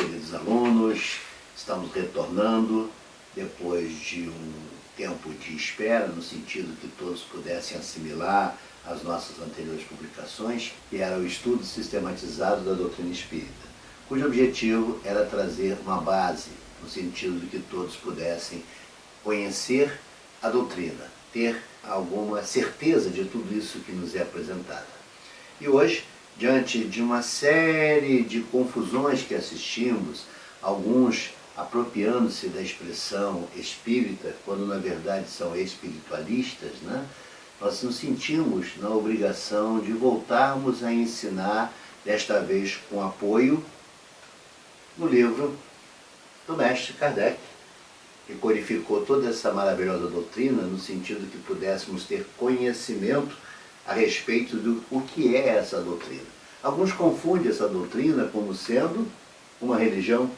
queridos alunos, estamos retornando depois de um tempo de espera, no sentido que todos pudessem assimilar as nossas anteriores publicações, que era o estudo sistematizado da doutrina espírita, cujo objetivo era trazer uma base, no sentido de que todos pudessem conhecer a doutrina, ter alguma certeza de tudo isso que nos é apresentado. E hoje, diante de uma série de confusões que assistimos, alguns apropriando-se da expressão espírita, quando na verdade são espiritualistas, né? Nós nos sentimos na obrigação de voltarmos a ensinar, desta vez com apoio no livro do mestre Kardec, que codificou toda essa maravilhosa doutrina, no sentido que pudéssemos ter conhecimento a respeito do que é essa doutrina. Alguns confundem essa doutrina como sendo uma religião,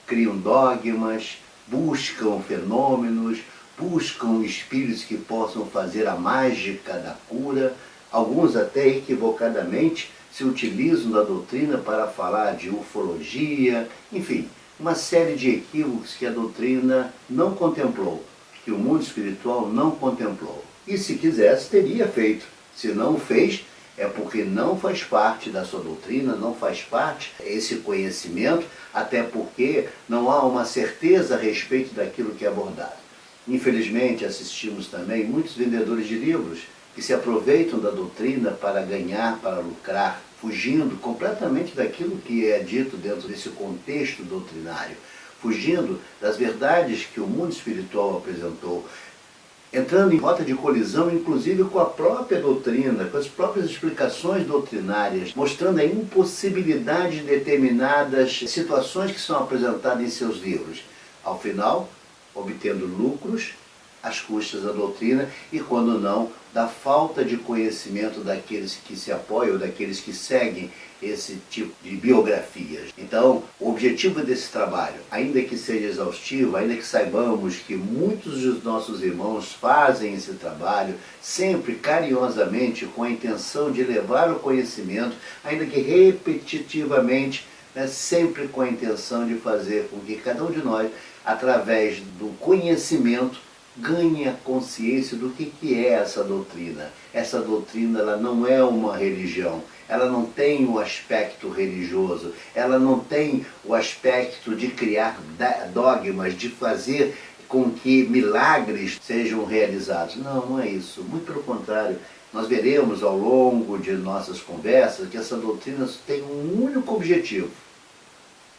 criam dogmas, buscam fenômenos, buscam espíritos que possam fazer a mágica da cura. Alguns até equivocadamente se utilizam da doutrina para falar de ufologia, enfim, uma série de equívocos que a doutrina não contemplou, que o mundo espiritual não contemplou. E se quisesse, teria feito. Se não o fez, é porque não faz parte da sua doutrina, não faz parte esse conhecimento, até porque não há uma certeza a respeito daquilo que é abordado. Infelizmente, assistimos também muitos vendedores de livros que se aproveitam da doutrina para ganhar, para lucrar, fugindo completamente daquilo que é dito dentro desse contexto doutrinário, fugindo das verdades que o mundo espiritual apresentou, entrando em rota de colisão, inclusive com a própria doutrina, com as próprias explicações doutrinárias, mostrando a impossibilidade de determinadas situações que são apresentadas em seus livros. Ao final, obtendo lucros às custas da doutrina e, quando não, da falta de conhecimento daqueles que se apoiam, daqueles que seguem esse tipo de biografias. Então, o objetivo desse trabalho, ainda que seja exaustivo, ainda que saibamos que muitos dos nossos irmãos fazem esse trabalho, sempre carinhosamente com a intenção de levar o conhecimento, ainda que repetitivamente, sempre com a intenção de fazer com que cada um de nós, através do conhecimento, ganhe a consciência do que é essa doutrina. Essa doutrina, ela não é uma religião, ela não tem o aspecto religioso, ela não tem o aspecto de criar dogmas, de fazer com que milagres sejam realizados. Não, não é isso. Muito pelo contrário, nós veremos ao longo de nossas conversas que essa doutrina tem um único objetivo: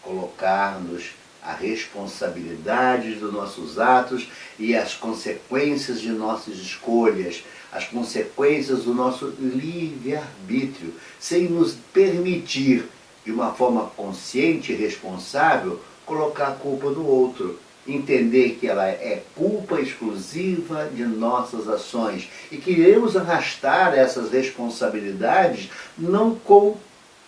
colocar-nos a responsabilidade dos nossos atos e as consequências de nossas escolhas, as consequências do nosso livre-arbítrio, sem nos permitir, de uma forma consciente e responsável, colocar a culpa no outro. Entender que ela é culpa exclusiva de nossas ações e que iremos arrastar essas responsabilidades não com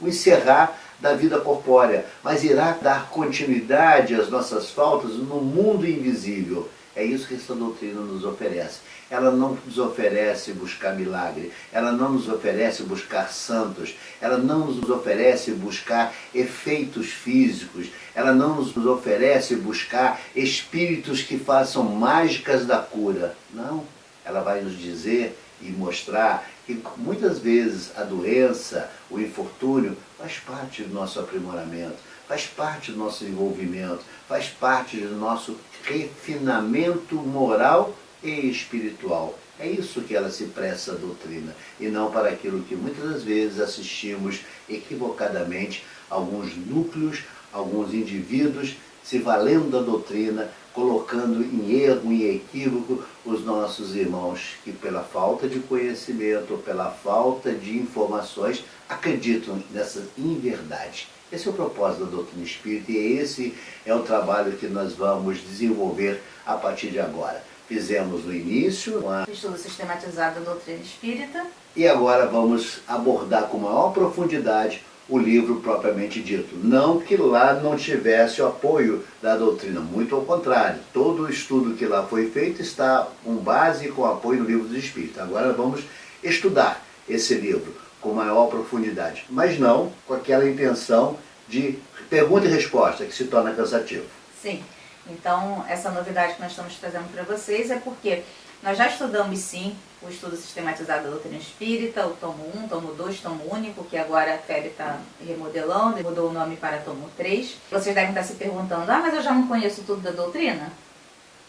o encerrar da vida corpórea, mas irá dar continuidade às nossas faltas no mundo invisível. É isso que essa doutrina nos oferece. Ela não nos oferece buscar milagre, ela não nos oferece buscar santos, ela não nos oferece buscar efeitos físicos, ela não nos oferece buscar espíritos que façam mágicas da cura. Não, ela vai nos dizer e mostrar que muitas vezes a doença, o infortúnio, faz parte do nosso aprimoramento, faz parte do nosso envolvimento, faz parte do nosso refinamento moral e espiritual. É isso que ela se presta à doutrina, e não para aquilo que muitas das vezes assistimos equivocadamente, alguns núcleos, alguns indivíduos se valendo da doutrina, colocando em erro, em equívoco, os nossos irmãos que pela falta de conhecimento, ou pela falta de informações, acreditam nessa inverdade. Esse é o propósito da doutrina espírita e esse é o trabalho que nós vamos desenvolver a partir de agora. Fizemos no início o estudo sistematizado da doutrina espírita e agora vamos abordar com maior profundidade o livro propriamente dito. Não que lá não tivesse o apoio da doutrina, muito ao contrário. Todo o estudo que lá foi feito está com base e com apoio no livro dos Espíritos. Agora vamos estudar esse livro com maior profundidade, mas não com aquela intenção de pergunta e resposta, que se torna cansativo. Sim. Então, essa novidade que nós estamos trazendo para vocês é porque nós já estudamos, sim, o estudo sistematizado da doutrina espírita, o tomo 1, tomo 2, tomo único, que agora a FEB está remodelando, mudou o nome para tomo 3. Vocês devem estar se perguntando, mas eu já não conheço tudo da doutrina?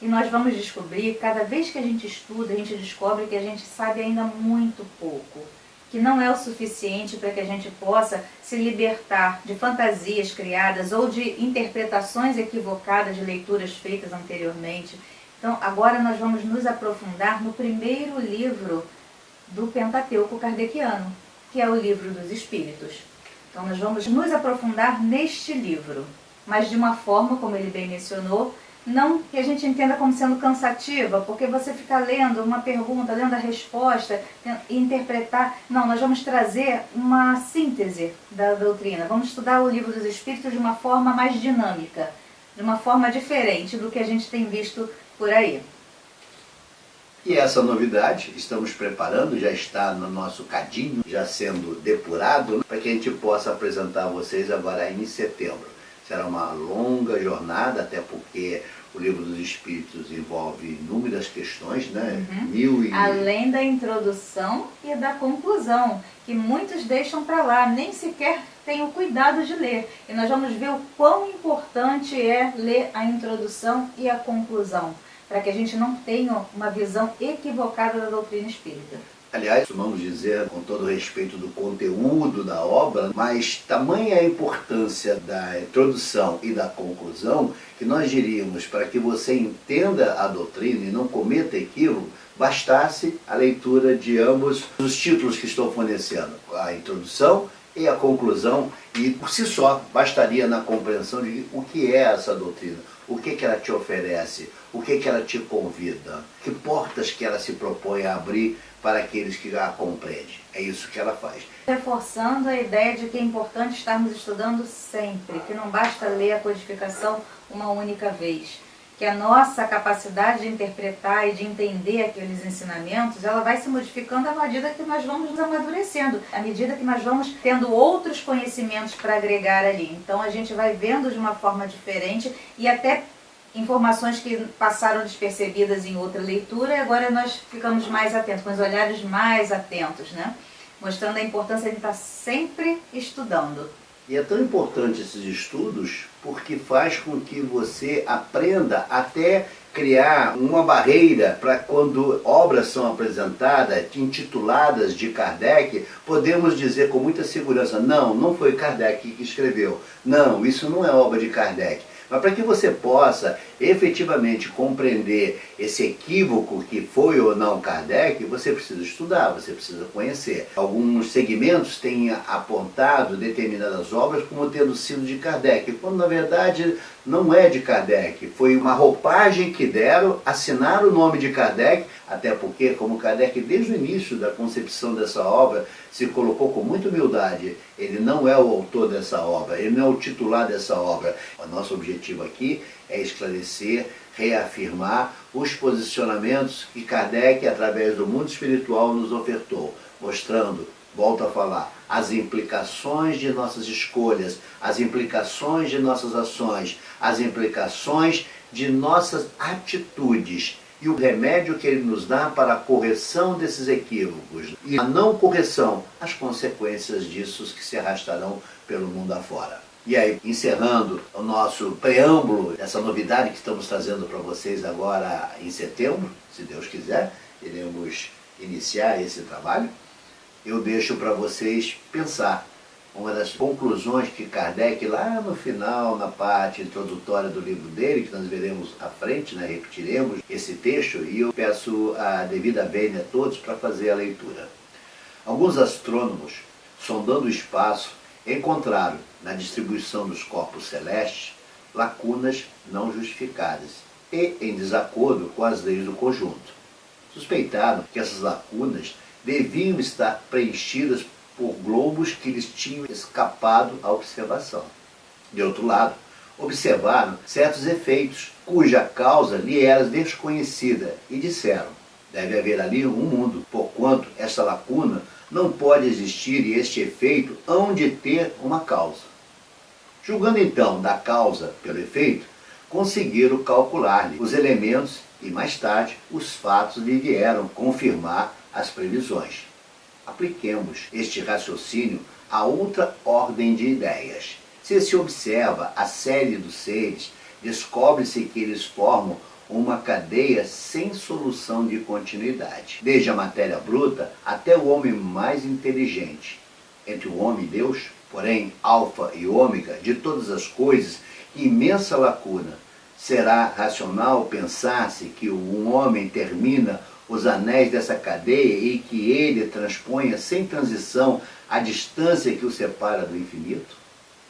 E nós vamos descobrir, cada vez que a gente estuda, a gente descobre que a gente sabe ainda muito pouco, que não é o suficiente para que a gente possa se libertar de fantasias criadas ou de interpretações equivocadas de leituras feitas anteriormente. Então, agora nós vamos nos aprofundar no primeiro livro do Pentateuco kardeciano, que é o Livro dos Espíritos. Então, nós vamos nos aprofundar neste livro, mas de uma forma, como ele bem mencionou, não que a gente entenda como sendo cansativa, porque você fica lendo uma pergunta, lendo a resposta e interpretar. Não, nós vamos trazer uma síntese da doutrina. Vamos estudar o Livro dos Espíritos de uma forma mais dinâmica, de uma forma diferente do que a gente tem visto por aí. E essa novidade estamos preparando, já está no nosso cadinho, já sendo depurado, para que a gente possa apresentar a vocês agora em setembro. Será uma longa jornada, até porque o Livro dos Espíritos envolve inúmeras questões, né? Além da introdução e da conclusão, que muitos deixam para lá, nem sequer têm o cuidado de ler. E nós vamos ver o quão importante é ler a introdução e a conclusão, para que a gente não tenha uma visão equivocada da doutrina espírita. Aliás, vamos dizer, com todo respeito do conteúdo da obra, mas tamanha a importância da introdução e da conclusão, que nós diríamos, para que você entenda a doutrina e não cometa equívoco, bastasse a leitura de ambos os títulos que estou fornecendo, a introdução e a conclusão, e por si só bastaria na compreensão de o que é essa doutrina, o que ela te oferece, o que ela te convida, que portas que ela se propõe a abrir para aqueles que a compreendem. É isso que ela faz. Reforçando a ideia de que é importante estarmos estudando sempre, que não basta ler a codificação uma única vez, que a nossa capacidade de interpretar e de entender aqueles ensinamentos, ela vai se modificando à medida que nós vamos nos amadurecendo, à medida que nós vamos tendo outros conhecimentos para agregar ali. Então a gente vai vendo de uma forma diferente e até informações que passaram despercebidas em outra leitura, e agora nós ficamos mais atentos, com os olhares mais atentos, né? Mostrando a importância de estar sempre estudando. E é tão importante esses estudos porque faz com que você aprenda até criar uma barreira para quando obras são apresentadas, intituladas de Kardec, podemos dizer com muita segurança, não foi Kardec que escreveu, não, isso não é obra de Kardec. Mas para que você possa efetivamente compreender esse equívoco que foi ou não Kardec, você precisa estudar, você precisa conhecer. Alguns segmentos têm apontado determinadas obras como tendo sido de Kardec, quando na verdade não é de Kardec. Foi uma roupagem que deram, assinaram o nome de Kardec, até porque, como Kardec desde o início da concepção dessa obra se colocou com muita humildade, ele não é o autor dessa obra, ele não é o titular dessa obra. O nosso objetivo aqui é esclarecer, reafirmar os posicionamentos que Kardec, através do mundo espiritual, nos ofertou, mostrando, volto a falar, as implicações de nossas escolhas, as implicações de nossas ações, as implicações de nossas atitudes e o remédio que ele nos dá para a correção desses equívocos e a não correção, as consequências disso que se arrastarão pelo mundo afora. E aí, encerrando o nosso preâmbulo, essa novidade que estamos trazendo para vocês agora em setembro, se Deus quiser, iremos iniciar esse trabalho. Eu deixo para vocês pensar uma das conclusões que Kardec, lá no final, na parte introdutória do livro dele, que nós veremos à frente, né, repetiremos esse texto, e eu peço a devida vênia a todos para fazer a leitura. Alguns astrônomos, sondando o espaço, encontraram, na distribuição dos corpos celestes, lacunas não justificadas e em desacordo com as leis do conjunto. Suspeitaram que essas lacunas deviam estar preenchidas por globos que lhes tinham escapado à observação. De outro lado, observaram certos efeitos cuja causa lhe era desconhecida e disseram: deve haver ali um mundo, porquanto essa lacuna não pode existir e este efeito hão de ter uma causa. Julgando então da causa pelo efeito, conseguiram calcular-lhe os elementos e mais tarde os fatos lhe vieram confirmar as previsões. Apliquemos este raciocínio a outra ordem de ideias. Se se observa a série dos seres, descobre-se que eles formam uma cadeia sem solução de continuidade, desde a matéria bruta até o homem mais inteligente. Entre o homem e Deus, porém, alfa e ômega de todas as coisas, imensa lacuna. Será racional pensar-se que um homem termina os anéis dessa cadeia e que ele transponha sem transição a distância que o separa do infinito?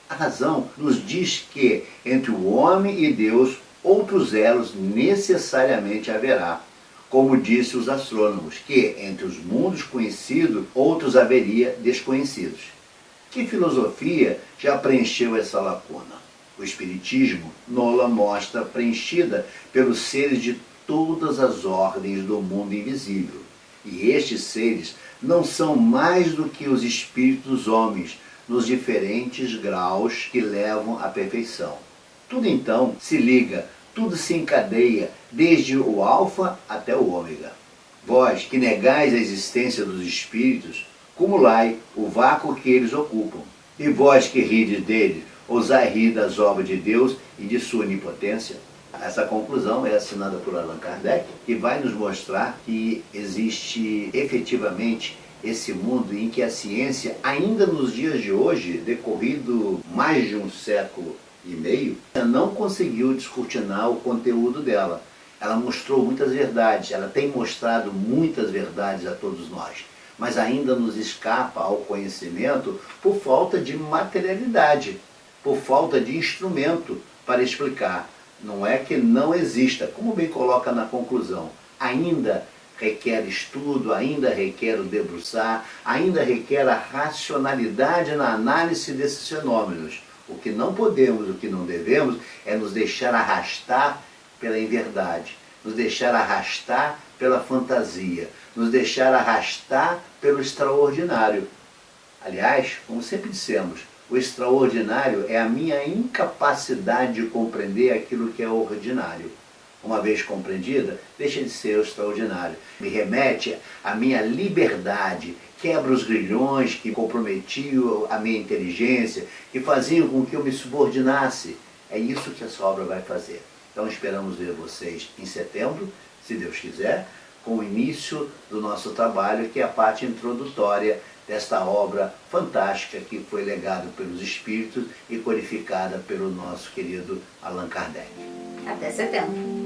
A razão nos diz que entre o homem e Deus outros elos necessariamente haverá. Como disse os astrônomos, que entre os mundos conhecidos outros haveria desconhecidos. Que filosofia já preencheu essa lacuna? O Espiritismo nola mostra preenchida pelos seres de todas as ordens do mundo invisível. E estes seres não são mais do que os espíritos dos homens, nos diferentes graus que levam à perfeição. Tudo então se liga, tudo se encadeia, desde o alfa até o ômega. Vós, que negais a existência dos espíritos, cumulai o vácuo que eles ocupam. E vós que rides deles, ousai rir das obras de Deus e de sua onipotência? Essa conclusão é assinada por Allan Kardec, que vai nos mostrar que existe efetivamente esse mundo em que a ciência, ainda nos dias de hoje, decorrido mais de um século e meio, não conseguiu descortinar o conteúdo dela. Ela mostrou muitas verdades, ela tem mostrado muitas verdades a todos nós, mas ainda nos escapa ao conhecimento por falta de materialidade, por falta de instrumento para explicar. Não é que não exista, como bem coloca na conclusão, ainda requer estudo, ainda requer o debruçar, ainda requer a racionalidade na análise desses fenômenos. O que não podemos, o que não devemos, é nos deixar arrastar pela inverdade, nos deixar arrastar pela fantasia, nos deixar arrastar pelo extraordinário. Aliás, como sempre dissemos, o extraordinário é a minha incapacidade de compreender aquilo que é ordinário. Uma vez compreendida, deixa de ser o extraordinário. Me remete à minha liberdade, quebra os grilhões que comprometiam a minha inteligência, que faziam com que eu me subordinasse. É isso que essa obra vai fazer. Então esperamos ver vocês em setembro, se Deus quiser, com o início do nosso trabalho, que é a parte introdutória desta obra fantástica que foi legada pelos Espíritos e codificada pelo nosso querido Allan Kardec. Até setembro.